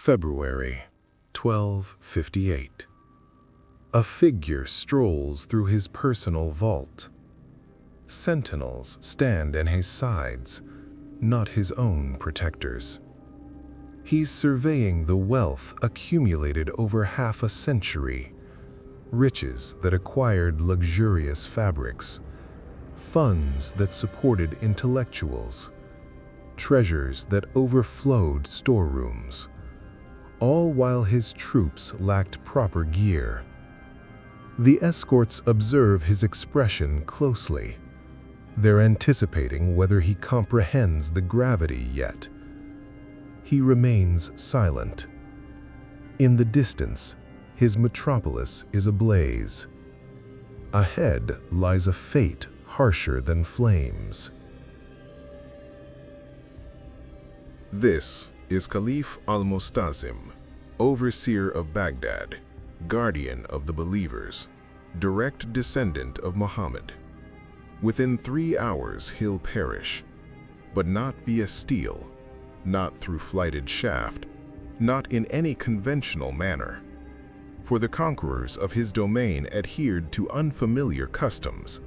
February 1258. A figure strolls through his personal vault. Sentinels stand at his sides, not his own protectors. He's surveying the wealth accumulated over half a century, riches that acquired luxurious fabrics, funds that supported intellectuals, treasures that overflowed storerooms, all while his troops lacked proper gear. The escorts observe his expression closely. They're anticipating whether he comprehends the gravity yet. He remains silent. In the distance, his metropolis is ablaze. Ahead lies a fate harsher than flames. This is Caliph al-Musta'sim, overseer of Baghdad, guardian of the believers, direct descendant of Muhammad. Within 3 hours he'll perish, but not via steel, not through flighted shaft, not in any conventional manner. For the conquerors of his domain adhered to unfamiliar customs,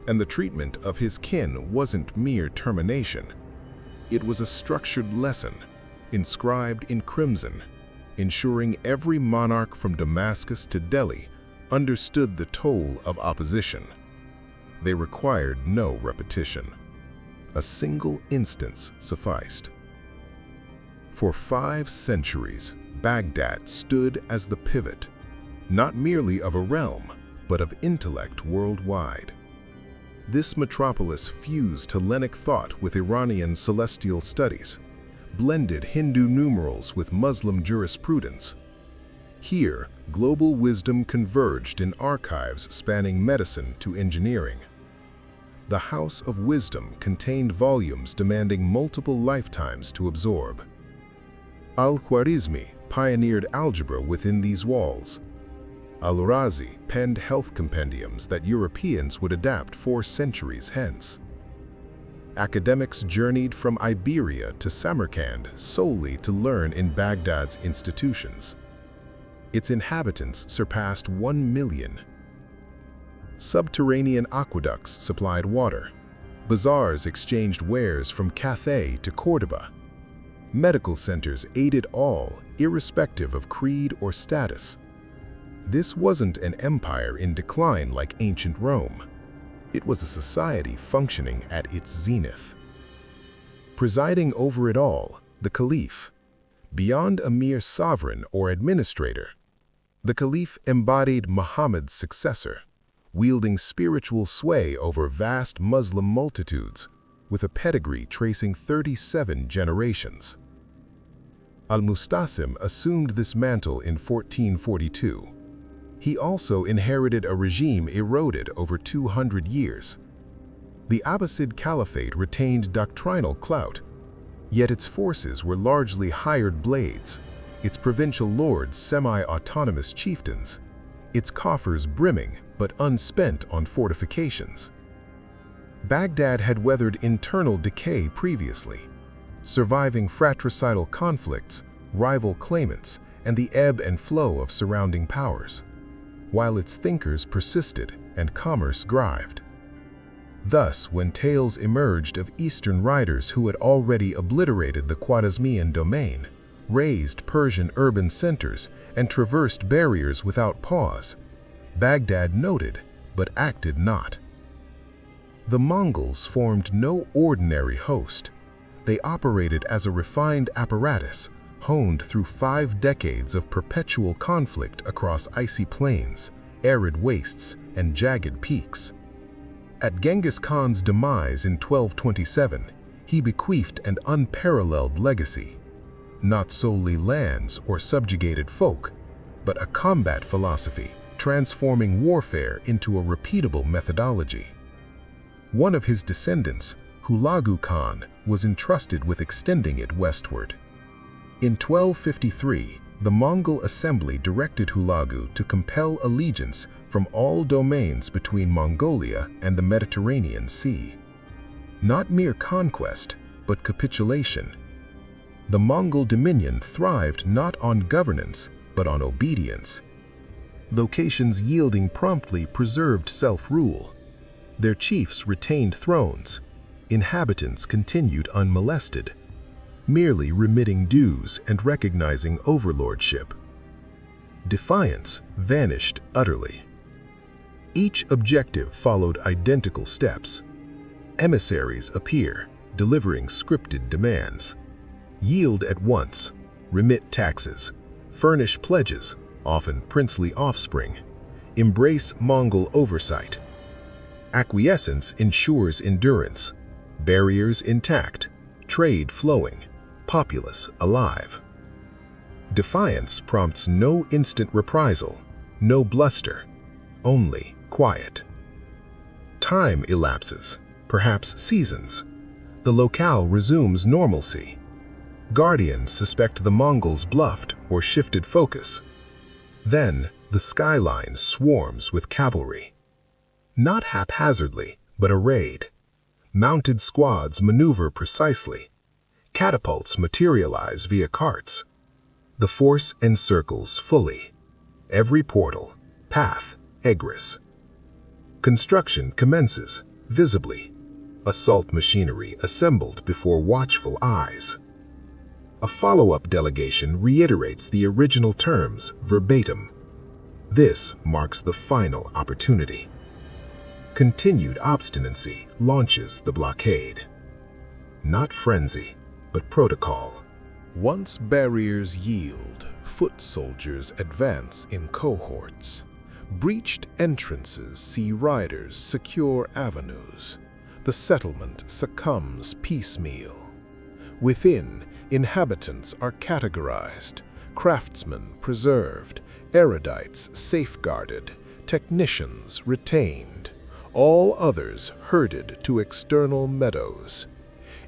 and the treatment of his kin wasn't mere termination. It was a structured lesson, inscribed in crimson, ensuring every monarch from Damascus to Delhi understood the toll of opposition. They required no repetition. A single instance sufficed. For 5 centuries, Baghdad stood as the pivot, not merely of a realm, but of intellect worldwide. This metropolis fused Hellenic thought with Iranian celestial studies, blended Hindu numerals with Muslim jurisprudence. Here, global wisdom converged in archives spanning medicine to engineering. The House of Wisdom contained volumes demanding multiple lifetimes to absorb. Al-Khwarizmi pioneered algebra within these walls. Al-Razi penned health compendiums that Europeans would adapt 4 centuries hence. Academics journeyed from Iberia to Samarkand solely to learn in Baghdad's institutions. Its inhabitants surpassed 1 million. Subterranean aqueducts supplied water. Bazaars exchanged wares from Cathay to Cordoba. Medical centers aided all, irrespective of creed or status. This wasn't an empire in decline like ancient Rome. It was a society functioning at its zenith. Presiding over it all, the Caliph. Beyond a mere sovereign or administrator, the Caliph embodied Muhammad's successor, wielding spiritual sway over vast Muslim multitudes, with a pedigree tracing 37 generations. Al-Musta'sim assumed this mantle in 1442. He also inherited a regime eroded over 200 years. The Abbasid Caliphate retained doctrinal clout, yet its forces were largely hired blades, its provincial lords semi-autonomous chieftains, its coffers brimming but unspent on fortifications. Baghdad had weathered internal decay previously, surviving fratricidal conflicts, rival claimants, and the ebb and flow of surrounding powers, while its thinkers persisted and commerce thrived. Thus, when tales emerged of Eastern riders who had already obliterated the Khwarezmian domain, razed Persian urban centers, and traversed barriers without pause, Baghdad noted but acted not. The Mongols formed no ordinary host. They operated as a refined apparatus, honed through 5 decades of perpetual conflict across icy plains, arid wastes, and jagged peaks. At Genghis Khan's demise in 1227, he bequeathed an unparalleled legacy, not solely lands or subjugated folk, but a combat philosophy transforming warfare into a repeatable methodology. One of his descendants, Hulagu Khan, was entrusted with extending it westward. In 1253, the Mongol assembly directed Hulagu to compel allegiance from all domains between Mongolia and the Mediterranean Sea. Not mere conquest, but capitulation. The Mongol dominion thrived not on governance, but on obedience. Locations yielding promptly preserved self-rule. Their chiefs retained thrones. Inhabitants continued unmolested, merely remitting dues and recognizing overlordship. Defiance vanished utterly. Each objective followed identical steps. Emissaries appear, delivering scripted demands. Yield at once, remit taxes, furnish pledges, often princely offspring, embrace Mongol oversight. Acquiescence ensures endurance, barriers intact, trade flowing, populace alive. Defiance prompts no instant reprisal, no bluster, only quiet. Time elapses, perhaps seasons. The locale resumes normalcy. Guardians suspect the Mongols bluffed or shifted focus. Then, the skyline swarms with cavalry. Not haphazardly, but arrayed. Mounted squads maneuver precisely. Catapults materialize via carts. The force encircles fully. Every portal, path, egress. Construction commences, visibly. Assault machinery assembled before watchful eyes. A follow-up delegation reiterates the original terms verbatim. This marks the final opportunity. Continued obstinacy launches the blockade. Not frenzy, but protocol. Once barriers yield, foot soldiers advance in cohorts. Breached entrances see riders secure avenues. The settlement succumbs piecemeal. Within, inhabitants are categorized, craftsmen preserved, erudites safeguarded, technicians retained, all others herded to external meadows.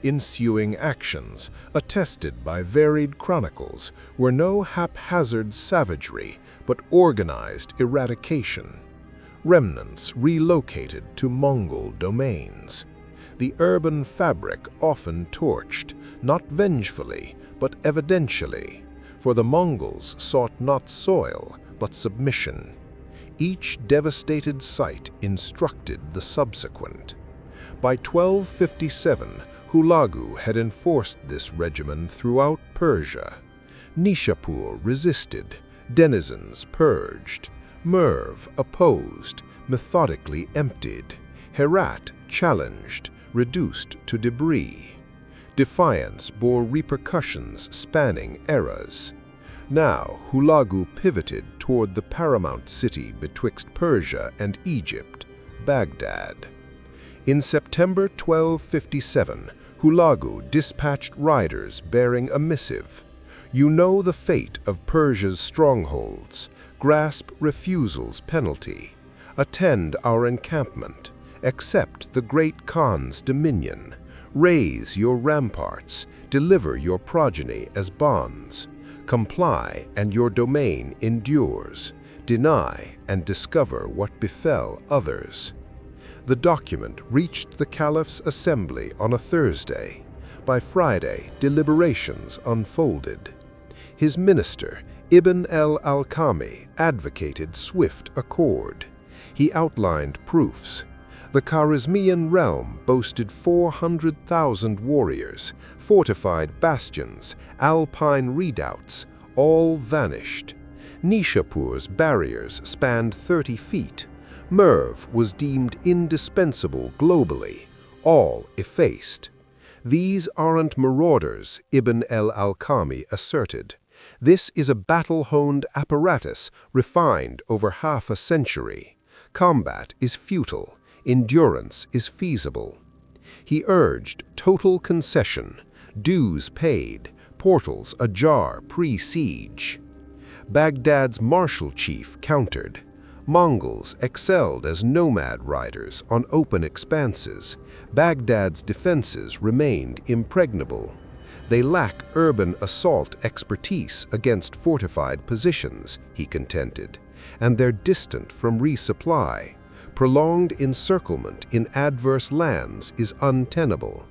Ensuing actions, attested by varied chronicles, were no haphazard savagery, but organized eradication. Remnants relocated to Mongol domains. The urban fabric often torched, not vengefully, but evidentially, for the Mongols sought not soil, but submission. Each devastated site instructed the subsequent. By 1257, Hulagu had enforced this regimen throughout Persia. Nishapur resisted, denizens purged, Merv opposed, methodically emptied, Herat challenged, reduced to debris. Defiance bore repercussions spanning eras. Now Hulagu pivoted toward the paramount city betwixt Persia and Egypt, Baghdad. In September 1257, Hulagu dispatched riders bearing a missive. You know the fate of Persia's strongholds. Grasp refusal's penalty. Attend our encampment. Accept the great Khan's dominion. Raise your ramparts. Deliver your progeny as bonds. Comply, and your domain endures. Deny, and discover what befell others. The document reached the Caliph's assembly on a Thursday. By Friday, deliberations unfolded. His minister, Ibn al-Alqami, advocated swift accord. He outlined proofs. The Khwarezmian realm boasted 400,000 warriors, fortified bastions, alpine redoubts, all vanished. Nishapur's barriers spanned 30 feet. Merv was deemed indispensable globally, all effaced. These aren't marauders, Ibn al-Alqami asserted. This is a battle-honed apparatus refined over half a century. Combat is futile. Endurance is feasible. He urged total concession, dues paid, portals ajar pre-siege. Baghdad's martial chief countered. Mongols excelled as nomad riders on open expanses. Baghdad's defenses remained impregnable. They lack urban assault expertise against fortified positions, he contended, and they're distant from resupply. Prolonged encirclement in adverse lands is untenable.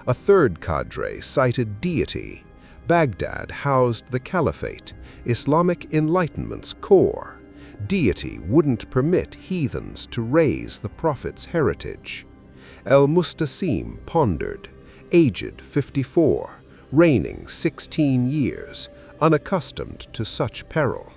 A third cadre cited deity. Baghdad housed the Caliphate, Islamic Enlightenment's core. Deity wouldn't permit heathens to raise the Prophet's heritage. El-Mustasim pondered, aged 54, reigning 16 years, unaccustomed to such peril.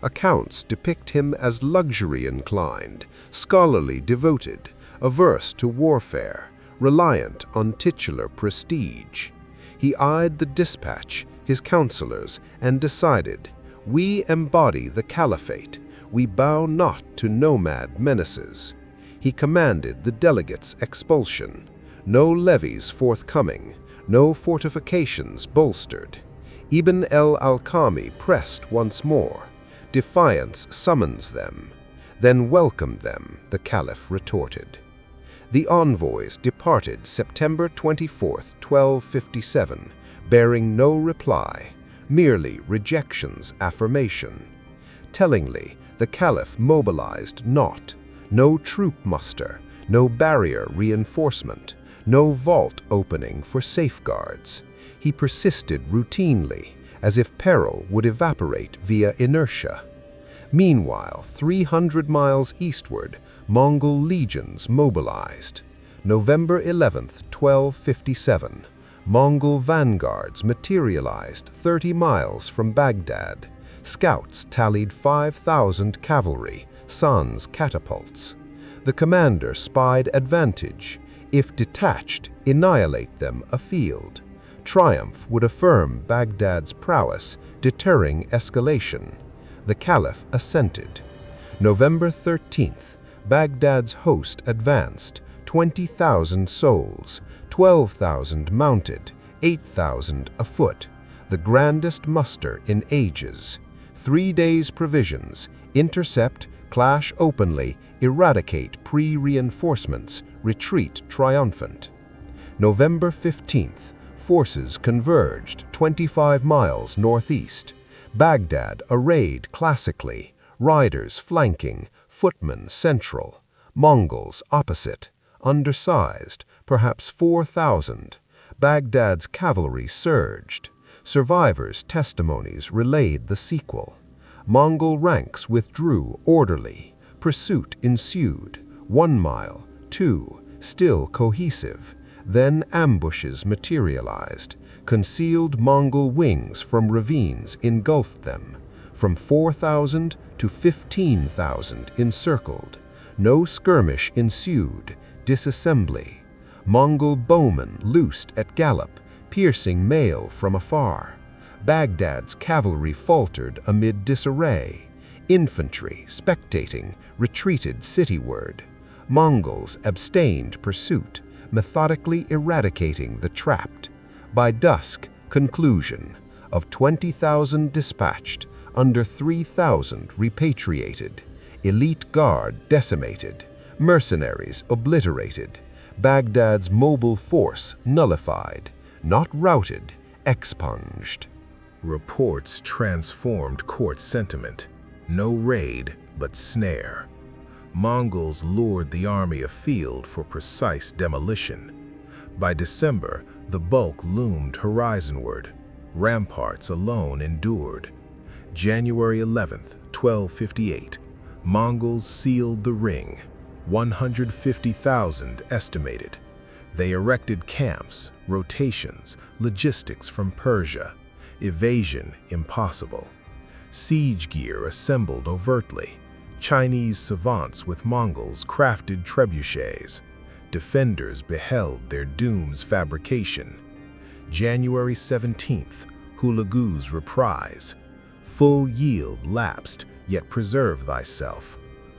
Accounts depict him as luxury-inclined, scholarly devoted, averse to warfare, reliant on titular prestige. He eyed the dispatch, his counselors, and decided, "We embody the Caliphate. We bow not to nomad menaces." He commanded the delegates' expulsion. No levies forthcoming, no fortifications bolstered. Ibn el-Alqami pressed once more. Defiance summons them. "Then welcome them," the Caliph retorted. The envoys departed September 24, 1257, bearing no reply, merely rejection's affirmation. Tellingly, the Caliph mobilized not. No troop muster, no barrier reinforcement, no vault opening for safeguards. He persisted routinely, as if peril would evaporate via inertia. Meanwhile, 300 miles eastward, Mongol legions mobilized. November 11, 1257, Mongol vanguards materialized 30 miles from Baghdad. Scouts tallied 5,000 cavalry, sans catapults. The commander spied advantage. If detached, annihilate them afield. Triumph would affirm Baghdad's prowess, deterring escalation. The Caliph assented. November 13th, Baghdad's host advanced, 20,000 souls, 12,000 mounted, 8,000 afoot, the grandest muster in ages. 3 days' provisions, intercept, clash openly, eradicate pre-reinforcements, retreat triumphant. November 15th, forces converged 25 miles northeast. Baghdad arrayed classically, riders flanking, footmen central, Mongols opposite, undersized, perhaps 4,000. Baghdad's cavalry surged. Survivors' testimonies relayed the sequel. Mongol ranks withdrew orderly. Pursuit ensued. 1 mile, 2, still cohesive. Then ambushes materialized. Concealed Mongol wings from ravines engulfed them. From 4,000 to 15,000 encircled. No skirmish ensued. Disassembly. Mongol bowmen loosed at gallop, piercing mail from afar. Baghdad's cavalry faltered amid disarray. Infantry, spectating, retreated cityward. Mongols abstained pursuit, methodically eradicating the trapped. By dusk, conclusion. Of 20,000 dispatched, under 3,000 repatriated. Elite guard decimated. Mercenaries obliterated. Baghdad's mobile force nullified. Not routed, expunged. Reports transformed court sentiment. No raid, but snare. Mongols lured the army afield for precise demolition. By December, the bulk loomed horizonward. Ramparts alone endured. January 11th, 1258, Mongols sealed the ring. 150,000 estimated. They erected camps, rotations, logistics from Persia. Evasion impossible. Siege gear assembled overtly. Chinese savants with Mongols crafted trebuchets. Defenders beheld their doom's fabrication. January 17th, Hulagu's reprise. Full yield lapsed, yet preserve thyself.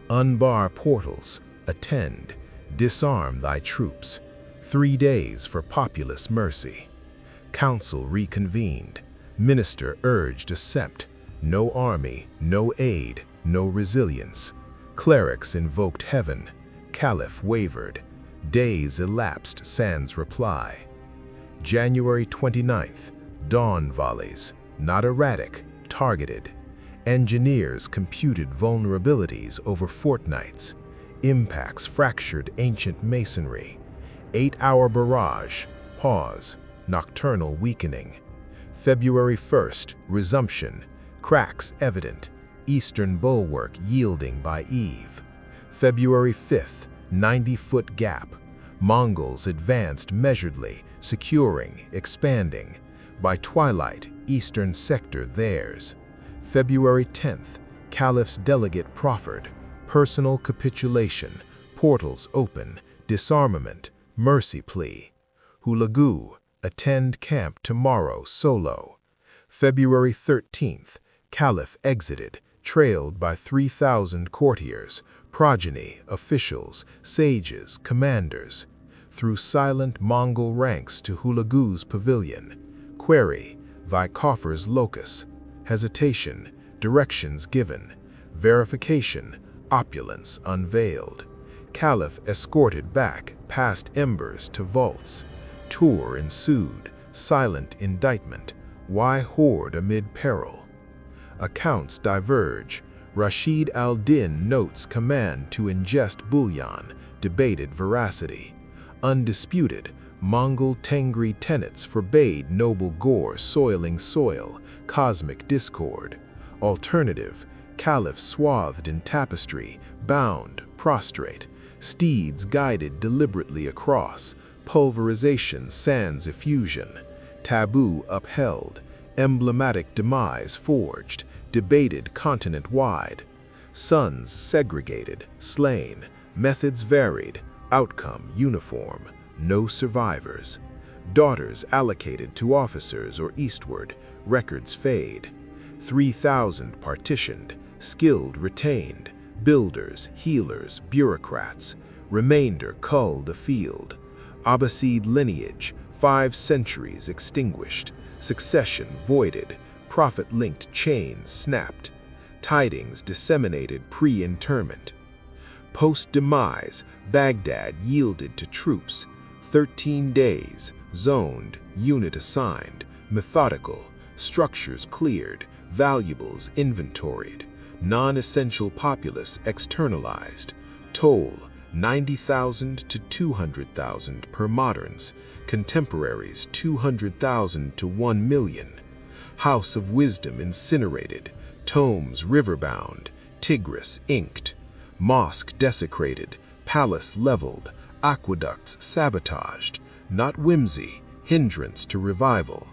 Unbar portals, attend, disarm thy troops. 3 days for populace mercy. Council reconvened. Minister urged accept. No army, no aid, no resilience. Clerics invoked heaven. Caliph wavered. Days elapsed sans reply. January 29th, dawn volleys, not erratic, targeted. Engineers computed vulnerabilities over fortnights. Impacts fractured ancient masonry. 8-hour barrage, pause, nocturnal weakening. February 1st, resumption, cracks evident, eastern bulwark yielding by eve. February 5th, 90-foot gap, Mongols advanced measuredly, securing, expanding. By twilight, eastern sector theirs. February 10th, Caliph's delegate proffered, personal capitulation, portals open, disarmament, mercy plea. Hulagu, attend camp tomorrow solo. February 13th, Caliph exited, trailed by 3,000 courtiers, progeny, officials, sages, commanders. Through silent Mongol ranks to Hulagu's pavilion. Query, thy coffer's locus. Hesitation, directions given. Verification, opulence unveiled. Caliph escorted back, past embers to vaults. Tour ensued, silent indictment. Why hoard amid peril? Accounts diverge. Rashid al-Din notes command to ingest bullion, debated veracity. Undisputed, Mongol Tengri tenets forbade noble gore soiling soil, cosmic discord. Alternative, Caliph swathed in tapestry, bound, prostrate, steeds guided deliberately across, pulverization sans effusion, taboo upheld, emblematic demise forged, debated continent-wide. Sons segregated, slain, methods varied, outcome uniform, no survivors. Daughters allocated to officers or eastward, records fade. 3,000 partitioned, skilled retained, builders, healers, bureaucrats. Remainder culled afield. Abbasid lineage, 5 centuries extinguished. Succession voided, prophet-linked chains snapped. Tidings disseminated pre-interment. Post-demise, Baghdad yielded to troops. 13 days, zoned, unit assigned, methodical, structures cleared, valuables inventoried, non-essential populace externalized, toll 90,000 to 200,000 per moderns, contemporaries 200,000 to 1 million. House of Wisdom incinerated, tomes riverbound, Tigris inked, mosque desecrated, palace leveled, aqueducts sabotaged, not whimsy, hindrance to revival.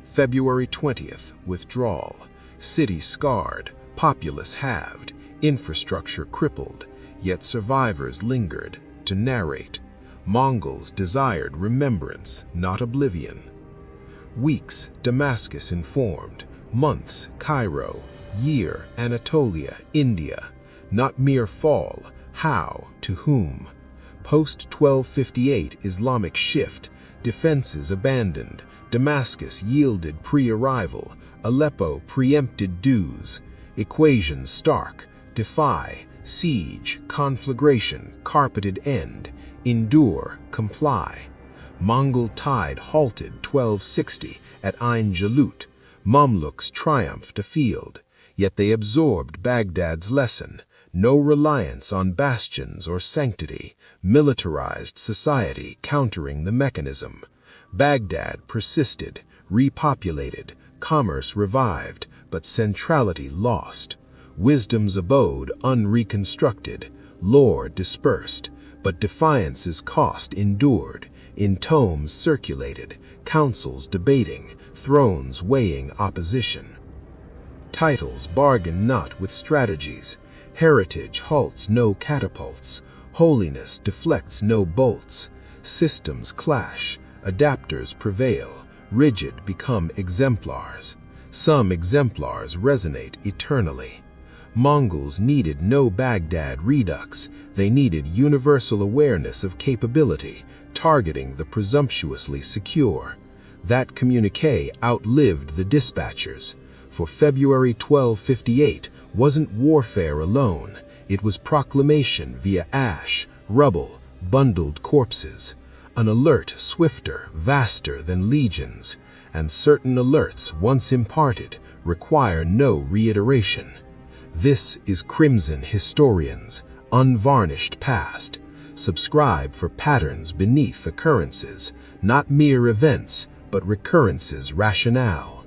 February 20th, withdrawal, city scarred, populace halved, infrastructure crippled, yet survivors lingered to narrate. Mongols desired remembrance, not oblivion. Weeks, Damascus informed, months, Cairo, year, Anatolia, India. Not mere fall, how, to whom? Post-1258 Islamic shift, defenses abandoned, Damascus yielded pre-arrival, Aleppo preempted dues, equations stark, defy, siege, conflagration, carpeted end, endure, comply. Mongol tide halted 1260 at Ain Jalut, Mamluks triumphed afield, yet they absorbed Baghdad's lesson. No reliance on bastions or sanctity, militarized society countering the mechanism. Baghdad persisted, repopulated, commerce revived, but centrality lost. Wisdom's abode unreconstructed, lore dispersed, but defiance's cost endured, in tomes circulated, councils debating, thrones weighing opposition. Titles bargain not with strategies. Heritage halts no catapults, holiness deflects no bolts, systems clash, adapters prevail, rigid become exemplars. Some exemplars resonate eternally. Mongols needed no Baghdad redux, they needed universal awareness of capability, targeting the presumptuously secure. That communique outlived the dispatchers. For February 1258 wasn't warfare alone, it was proclamation via ash, rubble, bundled corpses. An alert swifter, vaster than legions, and certain alerts once imparted require no reiteration. This is Crimson Historians, unvarnished past. Subscribe for patterns beneath occurrences, not mere events, but recurrences rationale.